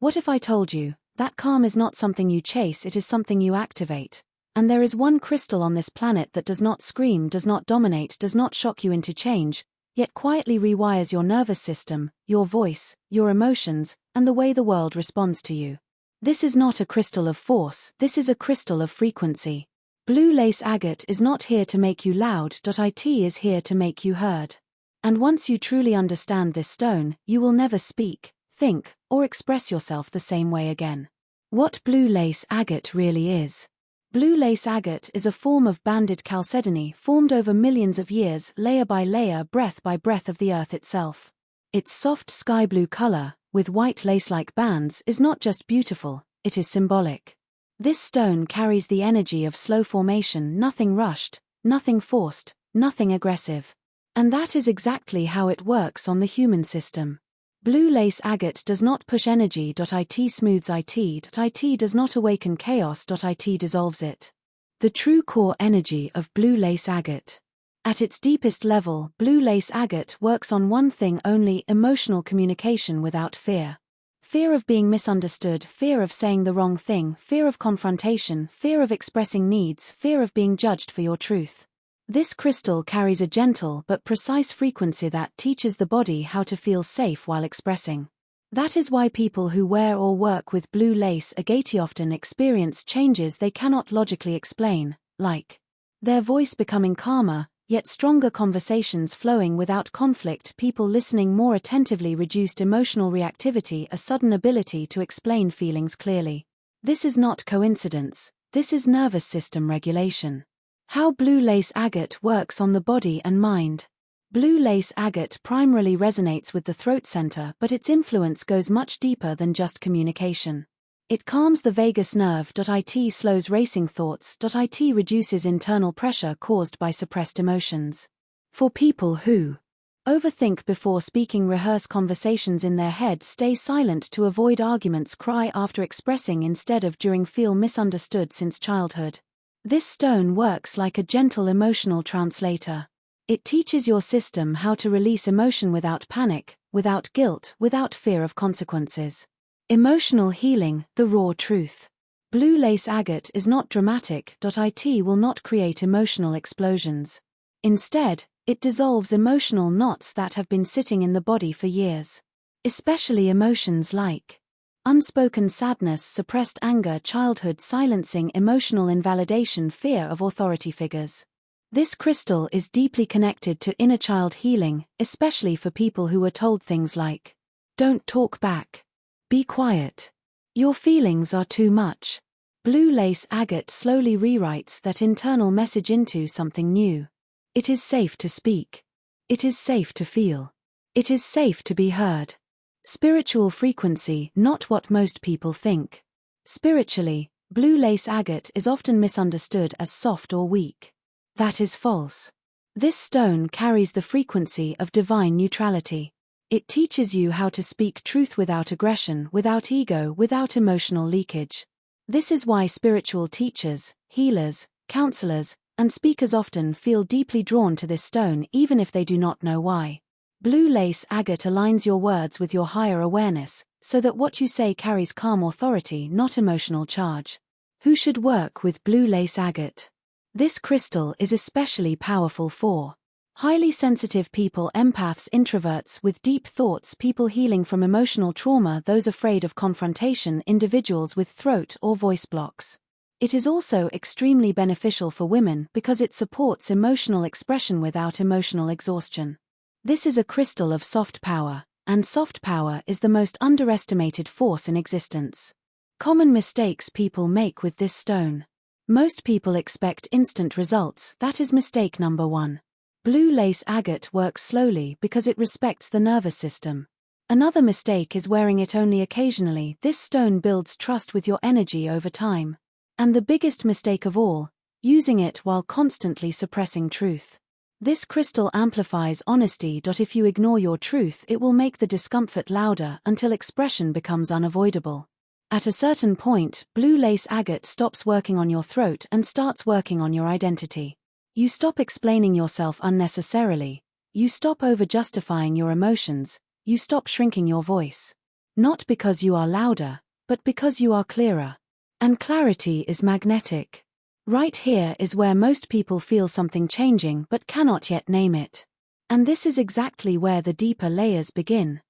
What if I told you that calm is not something you chase, it is something you activate? And there is one crystal on this planet that does not scream, does not dominate, does not shock you into change, yet quietly rewires your nervous system, your voice, your emotions, and the way the world responds to you. This is not a crystal of force, this is a crystal of frequency. Blue lace agate is not here to make you loud, it is here to make you heard. And once you truly understand this stone, you will never speak, think, or express yourself the same way again. What blue lace agate really is. Blue lace agate is a form of banded chalcedony formed over millions of years, layer by layer, breath by breath of the earth itself. Its soft sky blue color, with white lace-like bands, is not just beautiful, it is symbolic. This stone carries the energy of slow formation, nothing rushed, nothing forced, nothing aggressive. And that is exactly how it works on the human system. Blue lace agate does not push energy, it smooths it does not awaken chaos, it dissolves it. The true core energy of blue lace agate. At its deepest level, blue lace agate works on one thing only: emotional communication without fear. Fear of being misunderstood, fear of saying the wrong thing, fear of confrontation, fear of expressing needs, fear of being judged for your truth. This crystal carries a gentle but precise frequency that teaches the body how to feel safe while expressing. That is why people who wear or work with blue lace agate often experience changes they cannot logically explain, like their voice becoming calmer, yet stronger, conversations flowing without conflict, people listening more attentively, reduced emotional reactivity, a sudden ability to explain feelings clearly. This is not coincidence, this is nervous system regulation. How blue lace agate works on the body and mind. Blue lace agate primarily resonates with the throat center, but its influence goes much deeper than just communication. It calms the vagus nerve, it slows racing thoughts, it reduces internal pressure caused by suppressed emotions. For people who overthink before speaking, rehearse conversations in their head, stay silent to avoid arguments, cry after expressing instead of during, feel misunderstood since childhood. This stone works like a gentle emotional translator. It teaches your system how to release emotion without panic, without guilt, without fear of consequences. Emotional healing, the raw truth. Blue lace agate is not dramatic, it will not create emotional explosions. Instead, it dissolves emotional knots that have been sitting in the body for years. Especially emotions like unspoken sadness, suppressed anger, childhood silencing, emotional invalidation, fear of authority figures. This crystal is deeply connected to inner child healing, especially for people who were told things like, "Don't talk back. Be quiet. Your feelings are too much." Blue lace agate slowly rewrites that internal message into something new. It is safe to speak. It is safe to feel. It is safe to be heard. Spiritual frequency, not what most people think. Spiritually, blue lace agate is often misunderstood as soft or weak. That is false. This stone carries the frequency of divine neutrality. It teaches you how to speak truth without aggression, without ego, without emotional leakage. This is why spiritual teachers, healers, counselors, and speakers often feel deeply drawn to this stone even if they do not know why. Blue lace agate aligns your words with your higher awareness, so that what you say carries calm authority, not emotional charge. Who should work with blue lace agate? This crystal is especially powerful for highly sensitive people, empaths, introverts with deep thoughts, people healing from emotional trauma, those afraid of confrontation, individuals with throat or voice blocks. It is also extremely beneficial for women because it supports emotional expression without emotional exhaustion. This is a crystal of soft power, and soft power is the most underestimated force in existence. Common mistakes people make with this stone. Most people expect instant results, that is mistake number 1. Blue lace agate works slowly because it respects the nervous system. Another mistake is wearing it only occasionally. This stone builds trust with your energy over time. And the biggest mistake of all, using it while constantly suppressing truth. This crystal amplifies honesty. If you ignore your truth, it will make the discomfort louder until expression becomes unavoidable. At a certain point, blue lace agate stops working on your throat and starts working on your identity. You stop explaining yourself unnecessarily. You stop over-justifying your emotions. You stop shrinking your voice. Not because you are louder, but because you are clearer. And clarity is magnetic. Right here is where most people feel something changing but cannot yet name it. And this is exactly where the deeper layers begin.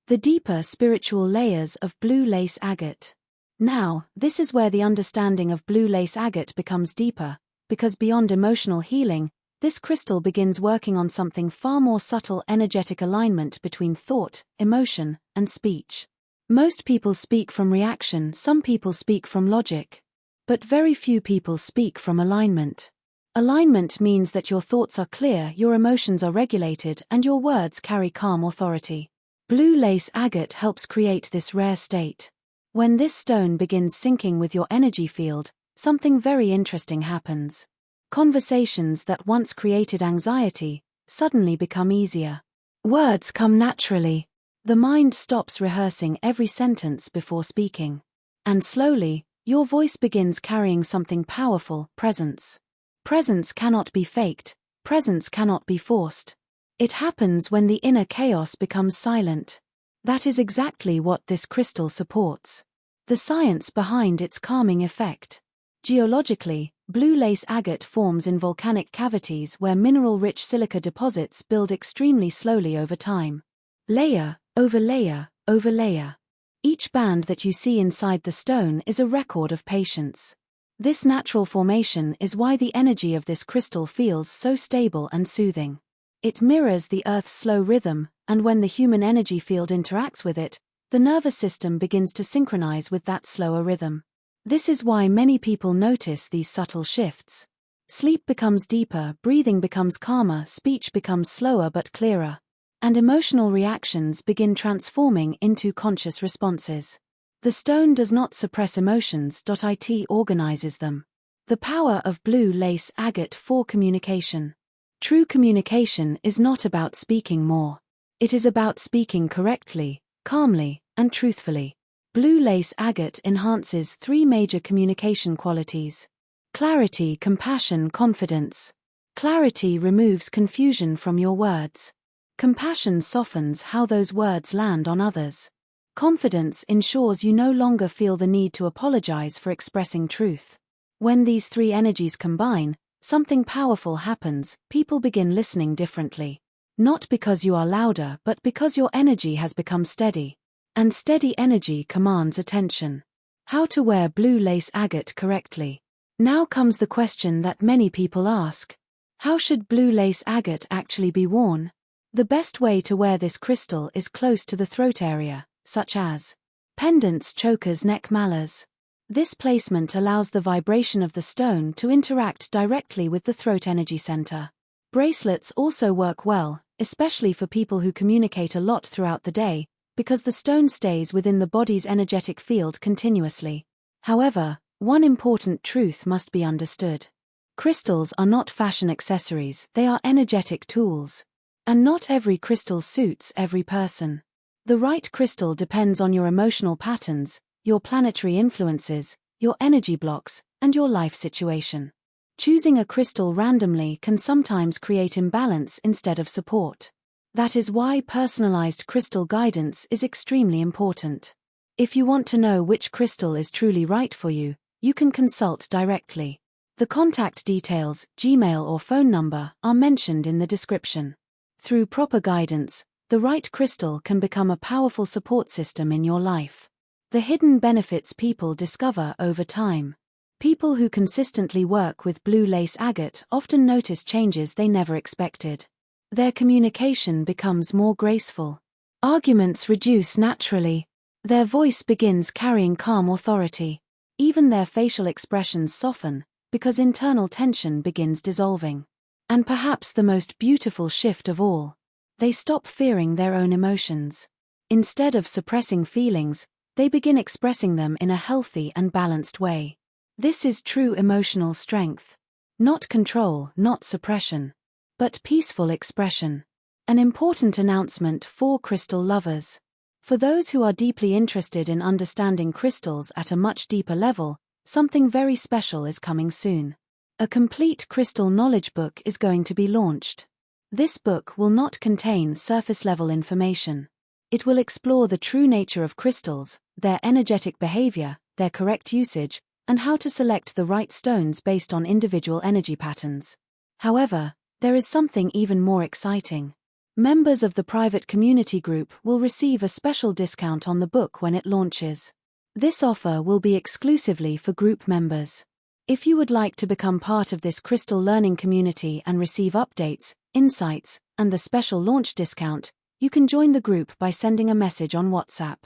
The deeper spiritual layers of blue lace agate. Now, this is where the understanding of blue lace agate becomes deeper, because beyond emotional healing, this crystal begins working on something far more subtle: energetic alignment between thought, emotion, and speech. Most people speak from reaction, some people speak from logic. But very few people speak from alignment. Alignment means that your thoughts are clear, your emotions are regulated, and your words carry calm authority. Blue lace agate helps create this rare state. When this stone begins syncing with your energy field, something very interesting happens. Conversations that once created anxiety suddenly become easier. Words come naturally. The mind stops rehearsing every sentence before speaking. And slowly, your voice begins carrying something powerful: presence. Presence cannot be faked, presence cannot be forced. It happens when the inner chaos becomes silent. That is exactly what this crystal supports. The science behind its calming effect. Geologically, blue lace agate forms in volcanic cavities where mineral-rich silica deposits build extremely slowly over time. Layer, over layer, over layer. Each band that you see inside the stone is a record of patience. This natural formation is why the energy of this crystal feels so stable and soothing. It mirrors the Earth's slow rhythm, and when the human energy field interacts with it, the nervous system begins to synchronize with that slower rhythm. This is why many people notice these subtle shifts. Sleep becomes deeper, breathing becomes calmer, speech becomes slower but clearer. And emotional reactions begin transforming into conscious responses. The stone does not suppress emotions, it organizes them. The power of blue lace agate for communication. True communication is not about speaking more. It is about speaking correctly, calmly, and truthfully. Blue lace agate enhances 3 major communication qualities: clarity, compassion, confidence. Clarity removes confusion from your words. Compassion softens how those words land on others. Confidence ensures you no longer feel the need to apologize for expressing truth. When these 3 energies combine, something powerful happens: people begin listening differently. Not because you are louder, but because your energy has become steady. And steady energy commands attention. How to wear blue lace agate correctly. Now comes the question that many people ask. How should blue lace agate actually be worn? The best way to wear this crystal is close to the throat area, such as pendants, chokers, neck mallers. This placement allows the vibration of the stone to interact directly with the throat energy center. Bracelets also work well, especially for people who communicate a lot throughout the day, because the stone stays within the body's energetic field continuously. However, one important truth must be understood. Crystals are not fashion accessories, they are energetic tools. And not every crystal suits every person. The right crystal depends on your emotional patterns, your planetary influences, your energy blocks, and your life situation. Choosing a crystal randomly can sometimes create imbalance instead of support. That is why personalized crystal guidance is extremely important. If you want to know which crystal is truly right for you, you can consult directly. The contact details, Gmail or phone number, are mentioned in the description. Through proper guidance, the right crystal can become a powerful support system in your life. The hidden benefits people discover over time. People who consistently work with blue lace agate often notice changes they never expected. Their communication becomes more graceful. Arguments reduce naturally. Their voice begins carrying calm authority. Even their facial expressions soften, because internal tension begins dissolving. And perhaps the most beautiful shift of all, they stop fearing their own emotions. Instead of suppressing feelings, they begin expressing them in a healthy and balanced way. This is true emotional strength. Not control, not suppression, but peaceful expression. An important announcement for crystal lovers. For those who are deeply interested in understanding crystals at a much deeper level, something very special is coming soon. A complete crystal knowledge book is going to be launched. This book will not contain surface-level information. It will explore the true nature of crystals, their energetic behavior, their correct usage, and how to select the right stones based on individual energy patterns. However, there is something even more exciting. Members of the private community group will receive a special discount on the book when it launches. This offer will be exclusively for group members. If you would like to become part of this crystal learning community and receive updates, insights, and the special launch discount, you can join the group by sending a message on WhatsApp.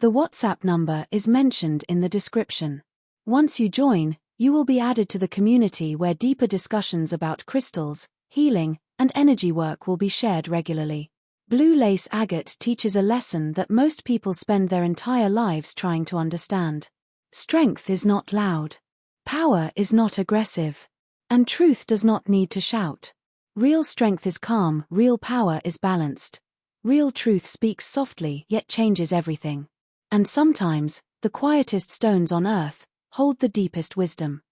The WhatsApp number is mentioned in the description. Once you join, you will be added to the community where deeper discussions about crystals, healing, and energy work will be shared regularly. Blue lace agate teaches a lesson that most people spend their entire lives trying to understand. Strength is not loud. Power is not aggressive. And truth does not need to shout. Real strength is calm, real power is balanced. Real truth speaks softly yet changes everything. And sometimes, the quietest stones on earth hold the deepest wisdom.